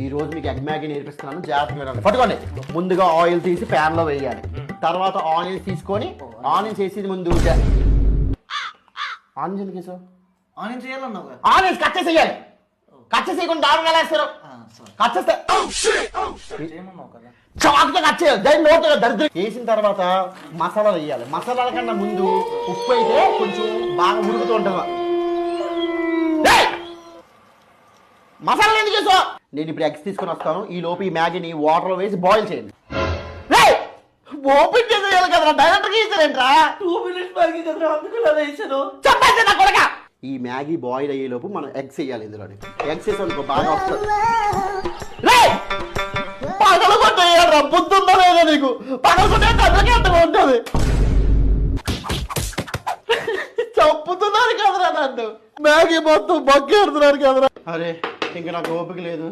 ఈ రోజు మీకు ఎగ్ మ్యాగీ నేర్పిస్తున్నాను, జాగ్రత్తగా వినండి. పట్టుకోండి. ముందుగా ఆయిల్ తీసి ప్యాన్ లో వేయాలి. తర్వాత ఆనియన్స్ తీసుకొని ఆనియన్స్ వేసి ముందు ఆనియన్స్ ఎందుకు వేసావు? ఆనియన్స్ చేయాలన్నావు కదా. ఆనియన్స్ కట్ చేసేయాలి. కట్ చేసేయకుండా దారుణంగా ఎలా వేస్తారు? కట్ చేస్తే చేయమన్నావు కదా. చాకుతో కట్ చేయాలి. దాన్ని నోట్లో దరిద్రం. వేసిన తర్వాత మసాలాలు వేయాలి. మసాలాల కన్నా ముందు ఉప్పు అయితే కొంచెం బాగా ఉడుకుతూ ఉంటుంది. మసాలా ఎందుకు చేసావు? నేను ఇప్పుడు ఎగ్స్ తీసుకొని వస్తాను. ఈ లోపు ఈ మ్యాగీని వాటర్లో వేసి బాయిల్ చేయండి. ఓపెన్ చేసేయాలి కదా, డైరెక్ట్గా వేసారేంట్రా? 2 minutes మ్యాగీ కదా, అందుకని అలా వేసాను. చెప్పేసి నా కొడక. ఈ మ్యాగీ బాయిల్ అయ్యే లోపు మనం ఎగ్స్ వేయాలి. ఇందులోని ఎగ్స్ వేసాను బాగా వస్తుంది. పగలగొట్టేయాలరా, బుద్ధుందా లేదా నీకు? పగలగొట్టే అందుకే అంతగా ఉంటుంది. చెప్పుతున్నారు కదరా నన్ను, మ్యాగీ మొత్తం బగ్గెడుతున్నారు కదరా. అరే ఇంకా నాకు ఓపిక లేదు.